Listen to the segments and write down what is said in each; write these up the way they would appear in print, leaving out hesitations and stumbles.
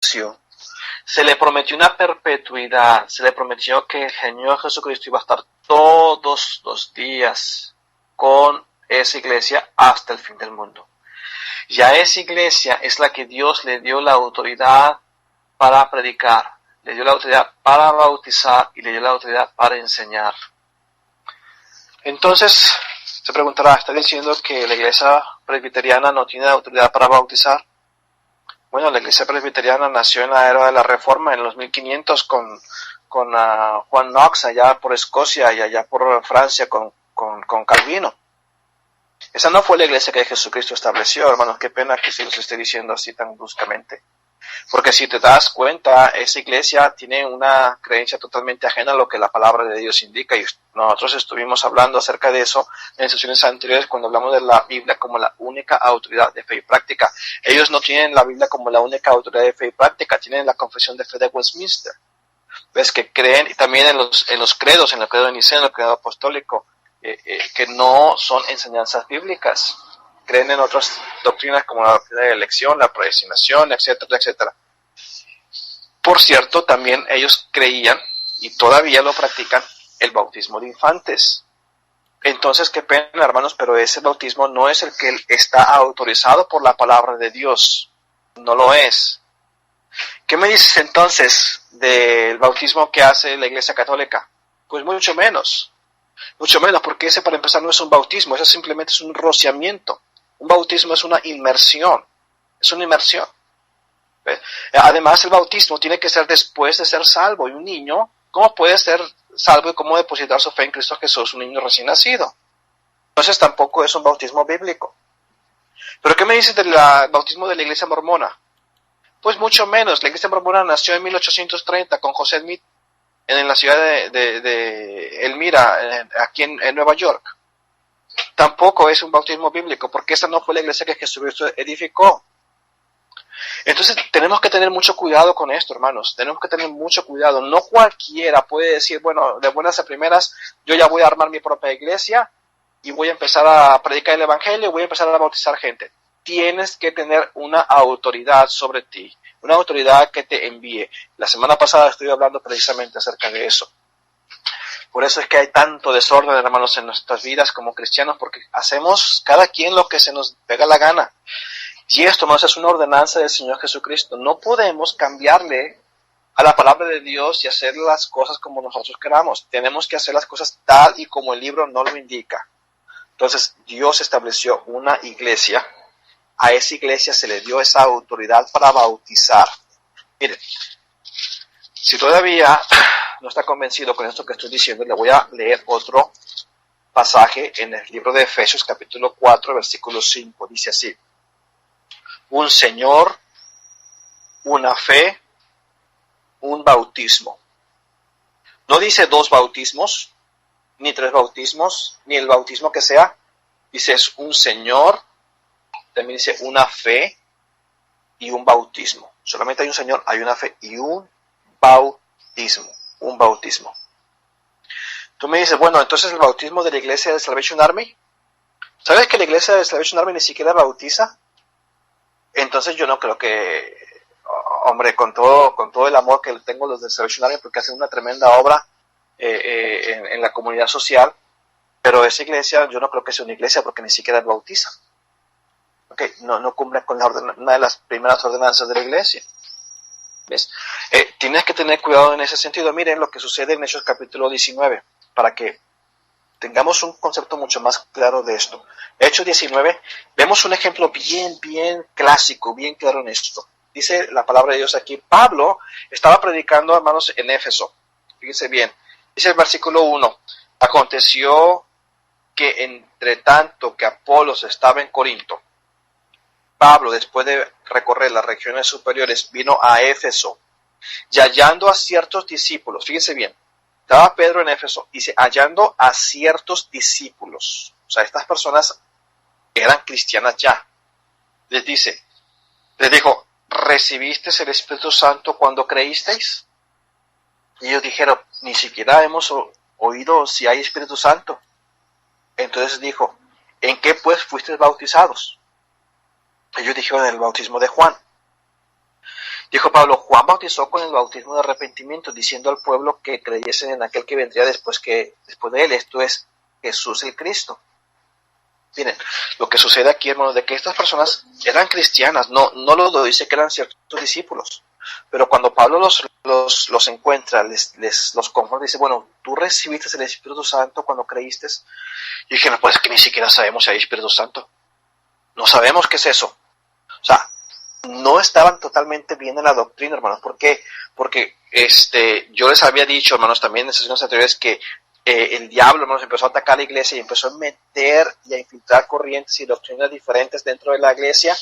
anuncio, se le prometió una perpetuidad, se le prometió que el Señor Jesucristo iba a estar todos los días con esa iglesia hasta el fin del mundo. Y a esa iglesia es la que Dios le dio la autoridad para predicar, le dio la autoridad para bautizar y le dio la autoridad para enseñar. Entonces, se preguntará, ¿está diciendo que la iglesia presbiteriana no tiene autoridad para bautizar? Bueno, la iglesia presbiteriana nació en la era de la Reforma, en los 1500, con Juan Knox allá por Escocia y allá por Francia con Calvino. Esa no fue la iglesia que Jesucristo estableció, hermanos. Qué pena que se los esté diciendo así tan bruscamente. Porque si te das cuenta, esa iglesia tiene una creencia totalmente ajena a lo que la palabra de Dios indica. Y nosotros estuvimos hablando acerca de eso en sesiones anteriores cuando hablamos de la Biblia como la única autoridad de fe y práctica. Ellos no tienen la Biblia como la única autoridad de fe y práctica, tienen la confesión de fe de Westminster. Ves que creen, y también en los credos, en el credo de Nicea, en el credo apostólico, que no son enseñanzas bíblicas. Creen en otras doctrinas como la doctrina de la elección, la predestinación, etcétera, etcétera. Por cierto, también ellos creían, y todavía lo practican, el bautismo de infantes. Entonces, qué pena, hermanos, pero ese bautismo no es el que está autorizado por la palabra de Dios. No lo es. ¿Qué me dices entonces del bautismo que hace la Iglesia Católica? Pues mucho menos. Mucho menos, porque ese para empezar no es un bautismo, ese simplemente es un rociamiento. Un bautismo es una inmersión. Es una inmersión. ¿Ves? Además, el bautismo tiene que ser después de ser salvo. Y un niño, ¿cómo puede ser salvo y cómo depositar su fe en Cristo Jesús? Un niño recién nacido. Entonces tampoco es un bautismo bíblico. ¿Pero qué me dices del bautismo de la Iglesia Mormona? Pues mucho menos. La Iglesia Mormona nació en 1830 con José Smith en la ciudad de Elmira, aquí en Nueva York. Tampoco es un bautismo bíblico, porque esa no fue la iglesia que Jesucristo edificó. Entonces tenemos que tener mucho cuidado con esto, hermanos. Tenemos que tener mucho cuidado. No cualquiera puede decir, bueno, de buenas a primeras, yo ya voy a armar mi propia iglesia y voy a empezar a predicar el evangelio y voy a empezar a bautizar gente. Tienes que tener una autoridad sobre ti, una autoridad que te envíe. La semana pasada estuve hablando precisamente acerca de eso. Por eso es que hay tanto desorden, hermanos, en nuestras vidas como cristianos, porque hacemos cada quien lo que se nos pega la gana. Y esto, hermanos, es una ordenanza del Señor Jesucristo. No podemos cambiarle a la palabra de Dios y hacer las cosas como nosotros queramos. Tenemos que hacer las cosas tal y como el libro nos lo indica. Entonces, Dios estableció una iglesia. A esa iglesia se le dio esa autoridad para bautizar. Miren, si todavía no está convencido con esto que estoy diciendo, le voy a leer otro pasaje en el libro de Efesios, capítulo 4, versículo 5. Dice así: un Señor, una fe, un bautismo. No dice dos bautismos, ni tres bautismos, ni el bautismo que sea. Dice es un Señor, también dice una fe y un bautismo. Solamente hay un Señor, hay una fe y un bautismo. Un bautismo. Tú me dices, bueno, entonces el bautismo de la iglesia de Salvation Army, ¿sabes que la iglesia de Salvation Army ni siquiera bautiza? Entonces yo no creo que, hombre, con todo el amor que tengo los de Salvation Army, porque hacen una tremenda obra en la comunidad social, pero esa iglesia yo no creo que sea una iglesia porque ni siquiera bautiza. Okay, no cumple con una de las primeras ordenanzas de la iglesia. ¿Ves? Tienes que tener cuidado en ese sentido. Miren lo que sucede en Hechos capítulo 19, para que tengamos un concepto mucho más claro de esto. Hechos 19, vemos un ejemplo bien clásico, bien claro en esto. Dice la palabra de Dios aquí, Pablo estaba predicando, hermanos, en Éfeso. Fíjense bien, dice el versículo 1, aconteció que entre tanto que Apolos estaba en Corinto, Pablo, después de recorrer las regiones superiores, vino a Éfeso, y hallando a ciertos discípulos, fíjense bien, estaba Pedro en Éfeso, dice, hallando a ciertos discípulos, o sea, estas personas eran cristianas ya, les dijo, ¿recibisteis el Espíritu Santo cuando creísteis? Y ellos dijeron, ni siquiera hemos oído si hay Espíritu Santo. Entonces dijo, ¿en qué pues fuisteis bautizados? Ellos dijeron, en el bautismo de Juan. Dijo Pablo, Juan bautizó con el bautismo de arrepentimiento, diciendo al pueblo que creyesen en aquel que vendría después de él, esto es Jesús el Cristo. Miren, lo que sucede aquí, hermanos, de que estas personas eran cristianas, no lo dice que eran ciertos discípulos, pero cuando Pablo los encuentra, los confronta, dice, bueno, tú recibiste el Espíritu Santo cuando creíste, y dije, no, pues es que ni siquiera sabemos si hay Espíritu Santo, no sabemos qué es eso, o sea, no estaban totalmente bien en la doctrina, hermanos. ¿Por qué? Porque yo les había dicho, hermanos, también en sesiones anteriores que el diablo, hermanos, empezó a atacar a la iglesia y empezó a meter y a infiltrar corrientes y doctrinas diferentes dentro de la iglesia.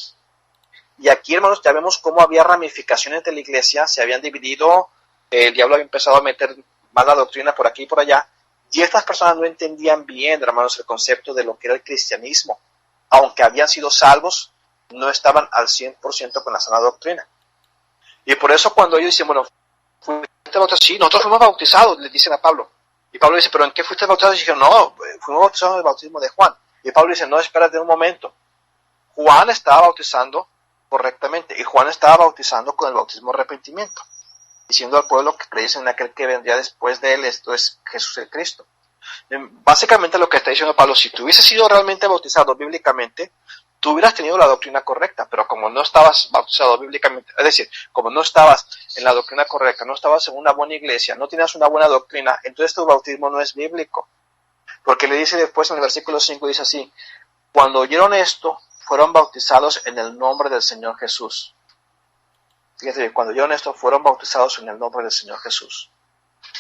Y aquí, hermanos, ya vemos cómo había ramificaciones de la iglesia, se habían dividido, el diablo había empezado a meter mala doctrina por aquí y por allá, y estas personas no entendían bien, hermanos, el concepto de lo que era el cristianismo. Aunque habían sido salvos, no estaban al 100% con la sana doctrina. Y por eso cuando ellos dicen, bueno, ¿fuiste bautizado? Sí, nosotros fuimos bautizados, le dicen a Pablo. Y Pablo dice, ¿pero en qué fuiste bautizado? Y dijeron, no, fuimos bautizados en el bautismo de Juan. Y Pablo dice, no, espérate un momento. Juan estaba bautizando correctamente, y Juan estaba bautizando con el bautismo de arrepentimiento, diciendo al pueblo que creyesen en aquel que vendría después de él, esto es Jesús el Cristo. Básicamente lo que está diciendo Pablo, si tú hubieses sido realmente bautizado bíblicamente, tú hubieras tenido la doctrina correcta, pero como no estabas bautizado bíblicamente, es decir, como no estabas en la doctrina correcta, no estabas en una buena iglesia, no tenías una buena doctrina, entonces tu bautismo no es bíblico. Porque le dice después en el versículo 5, dice así, cuando oyeron esto, fueron bautizados en el nombre del Señor Jesús. Fíjate, cuando oyeron esto, fueron bautizados en el nombre del Señor Jesús.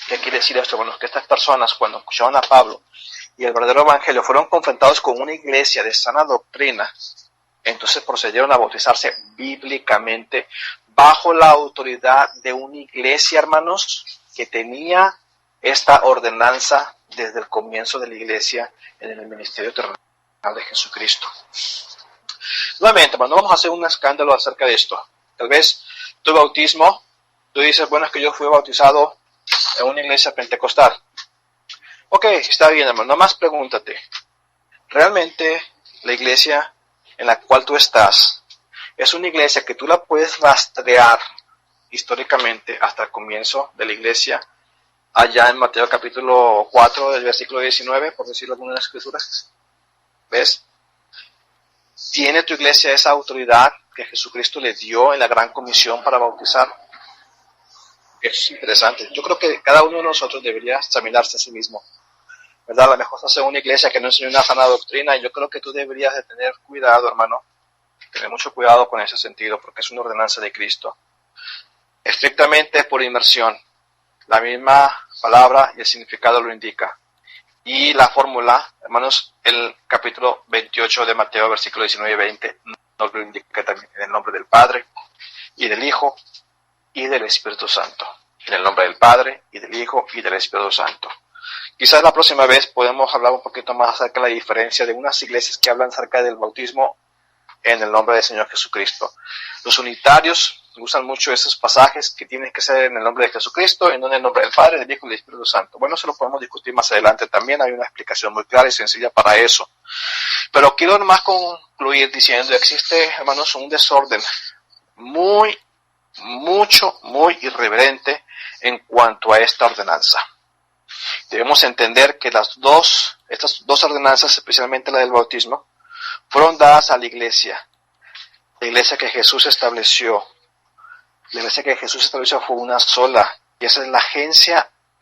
¿Qué quiere decir esto? Bueno, que estas personas, cuando escucharon a Pablo y el verdadero evangelio, fueron confrontados con una iglesia de sana doctrina, entonces procedieron a bautizarse bíblicamente bajo la autoridad de una iglesia, hermanos, que tenía esta ordenanza desde el comienzo de la iglesia en el ministerio terrenal de Jesucristo. Nuevamente, hermano, no vamos a hacer un escándalo acerca de esto. Tal vez tu bautismo, tú dices, bueno, es que yo fui bautizado en una iglesia pentecostal. Ok, está bien, hermano, nomás pregúntate, ¿realmente la iglesia en la cual tú estás es una iglesia que tú la puedes rastrear históricamente hasta el comienzo de la iglesia, allá en Mateo capítulo 4, del versículo 19, por decirlo en algunas escrituras? ¿Ves? ¿Tiene tu iglesia esa autoridad que Jesucristo le dio en la gran comisión para bautizar? Eso es interesante. Yo creo que cada uno de nosotros debería examinarse a sí mismo, ¿verdad? A lo mejor estás en una iglesia que no enseña una sana doctrina, y yo creo que tú deberías de tener cuidado, hermano, tener mucho cuidado con ese sentido, porque es una ordenanza de Cristo. Estrictamente por inmersión, la misma palabra y el significado lo indica. Y la fórmula, hermanos, el capítulo 28 de Mateo, versículo 19 y 20, nos lo indica también en el nombre del Padre, y del Hijo, y del Espíritu Santo. En el nombre del Padre, y del Hijo, y del Espíritu Santo. Quizás la próxima vez podemos hablar un poquito más acerca de la diferencia de unas iglesias que hablan acerca del bautismo en el nombre del Señor Jesucristo. Los unitarios usan mucho esos pasajes que tienen que ser en el nombre de Jesucristo, y no en el nombre del Padre, del Hijo y del Espíritu Santo. Bueno, eso lo podemos discutir más adelante. También hay una explicación muy clara y sencilla para eso. Pero quiero nomás concluir diciendo que existe, hermanos, un desorden muy irreverente en cuanto a esta ordenanza. Debemos entender que estas dos ordenanzas, especialmente la del bautismo, fueron dadas a la iglesia que Jesús estableció. La iglesia que Jesús estableció fue una sola, y esa es la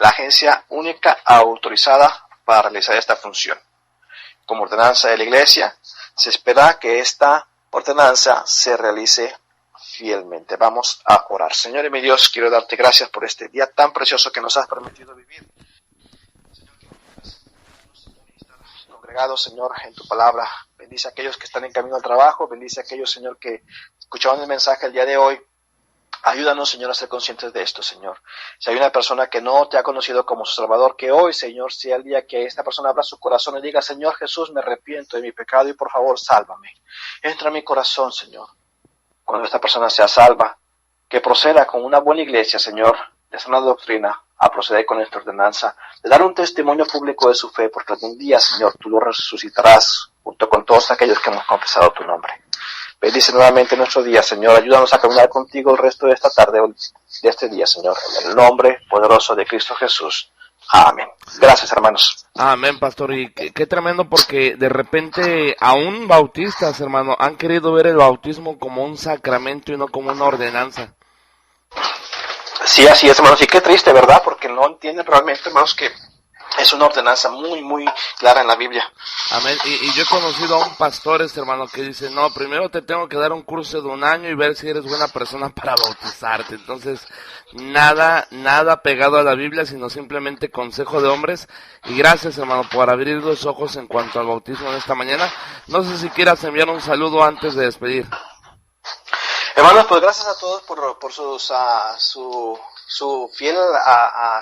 agencia única autorizada para realizar esta función. Como ordenanza de la iglesia, se espera que esta ordenanza se realice fielmente. Vamos a orar. Señor y mi Dios, quiero darte gracias por este día tan precioso que nos has permitido vivir. Señor, que estar congregados, Señor, en tu palabra. Bendice a aquellos que están en camino al trabajo. Bendice a aquellos, Señor, que escucharon el mensaje el día de hoy. Ayúdanos, Señor, a ser conscientes de esto, Señor. Si hay una persona que no te ha conocido como su Salvador, que hoy, Señor, sea el día que esta persona abra su corazón y diga, Señor Jesús, me arrepiento de mi pecado y por favor, sálvame. Entra en mi corazón, Señor. Cuando esta persona sea salva, que proceda con una buena iglesia, Señor, de sana doctrina, a proceder con esta ordenanza, de dar un testimonio público de su fe, porque algún día, Señor, tú lo resucitarás junto con todos aquellos que hemos confesado tu nombre. Bendice nuevamente nuestro día, Señor. Ayúdanos a caminar contigo el resto de esta tarde, de este día, Señor. En el nombre poderoso de Cristo Jesús. Amén. Gracias, hermanos. Amén, pastor. Y qué tremendo, porque de repente aún bautistas, hermano, han querido ver el bautismo como un sacramento y no como una ordenanza. Sí, así es, hermanos. Y qué triste, ¿verdad? Porque no entienden realmente, hermanos, que es una ordenanza muy, muy clara en la Biblia. Amén. Y yo he conocido a un pastor, hermano, que dice, no, primero te tengo que dar un curso de 1 año y ver si eres buena persona para bautizarte. Entonces, nada pegado a la Biblia, sino simplemente consejo de hombres. Y gracias, hermano, por abrir los ojos en cuanto al bautismo en esta mañana. No sé si quieras enviar un saludo antes de despedir. Hermanos, pues gracias a todos por su fiel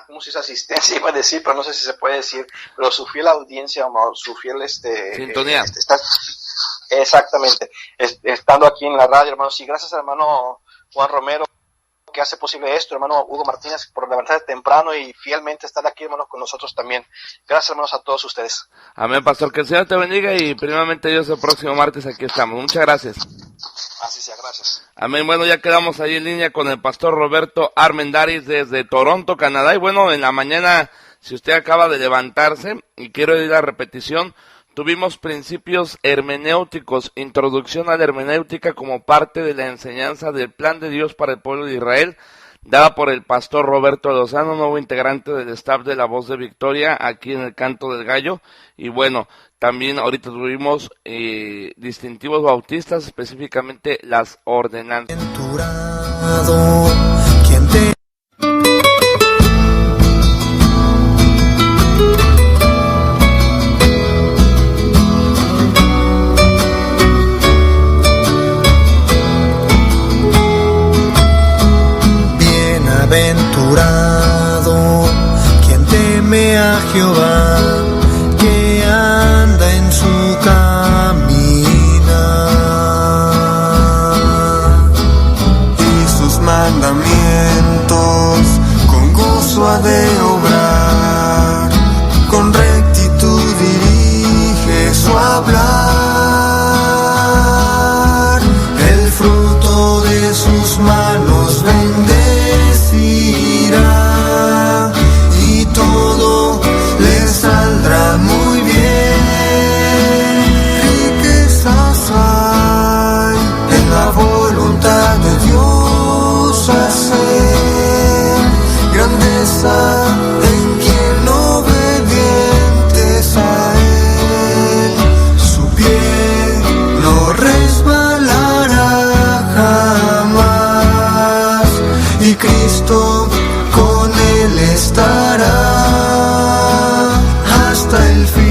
¿cómo se dice? Asistencia, iba a decir, pero no sé si se puede decir, pero su fiel audiencia, o su fiel sintonía. Exactamente, estando aquí en la radio, hermanos. Y gracias al hermano Juan Romero, que hace posible esto, hermano Hugo Martínez, por levantarse temprano y fielmente estar aquí, hermanos, con nosotros también. Gracias, hermanos, a todos ustedes. Amén, pastor, que el Señor te bendiga y primeramente Dios, el próximo martes aquí estamos. Muchas gracias. Así sea, gracias. Amén. Bueno, ya quedamos ahí en línea con el pastor Roberto Armendáriz desde Toronto, Canadá. Y bueno, en la mañana, si usted acaba de levantarse y quiero ir a repetición, tuvimos principios hermenéuticos, introducción a la hermenéutica como parte de la enseñanza del plan de Dios para el pueblo de Israel, dada por el pastor Roberto Lozano, nuevo integrante del staff de La Voz de Victoria, aquí en el Canto del Gallo. Y bueno, también ahorita tuvimos distintivos bautistas, específicamente las ordenanzas. Bienaventurado quien teme a Jehová, que anda en su caminar, y sus mandamientos con gozo ha de obrar, con rectitud dirige su hablar, el fruto de sus manos bendecirá, y todo le saldrá muy bien. Riquezas hay en la voluntad de Dios hacer, grandeza en quien obedientes a Él, su pie no resbalará jamás, y Cristo con él estará hasta el final.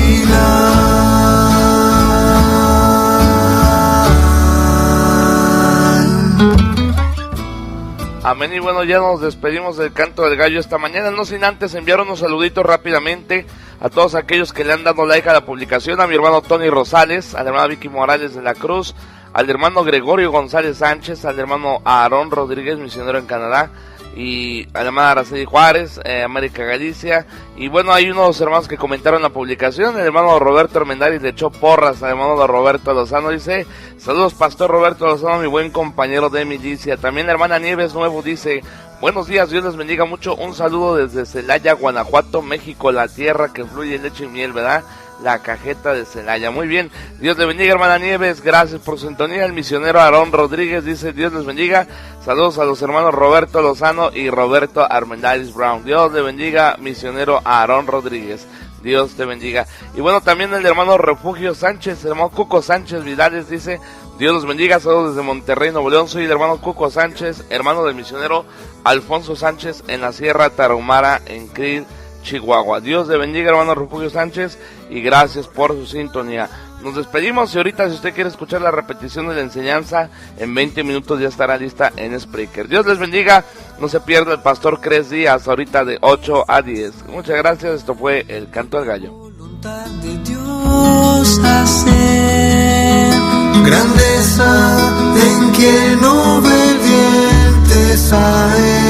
Amén. Y bueno, ya nos despedimos del Canto del Gallo esta mañana, no sin antes enviar unos saluditos rápidamente a todos aquellos que le han dado like a la publicación, a mi hermano Tony Rosales, a la hermana Vicky Morales de la Cruz, al hermano Gregorio González Sánchez, al hermano Aarón Rodríguez, misionero en Canadá, y a la hermana Araceli Juárez, América Galicia. Y bueno, hay unos hermanos que comentaron la publicación. El hermano Roberto Armendáriz le echó porras al hermano de Roberto Lozano, dice: saludos pastor Roberto Lozano, mi buen compañero de milicia. También la hermana Nieves Nuevo dice: buenos días, Dios les bendiga mucho, un saludo desde Celaya, Guanajuato, México, la tierra que fluye leche y miel, ¿verdad? La cajeta de Celaya. Muy bien, Dios le bendiga, hermana Nieves, gracias por su sintonía. El misionero Aarón Rodríguez dice: Dios les bendiga, saludos a los hermanos Roberto Lozano y Roberto Armendáriz Brown. Dios le bendiga, misionero Aarón Rodríguez, Dios te bendiga. Y bueno, también el hermano Refugio Sánchez, el hermano Cuco Sánchez Vidales dice: Dios los bendiga, saludos desde Monterrey, Nuevo León. Soy el hermano Cuco Sánchez, hermano del misionero Alfonso Sánchez en la Sierra Tarahumara, en Krill, Chihuahua. Dios le bendiga, hermano Refugio Sánchez, y gracias por su sintonía. Nos despedimos y ahorita, si usted quiere escuchar la repetición de la enseñanza, en 20 minutos ya estará lista en Spreaker. Dios les bendiga, no se pierda el pastor Cres Díaz ahorita de 8 a 10. Muchas gracias, esto fue el Canto del Gallo. Voluntad de Dios hacer, grandeza en quien obedientes a Él.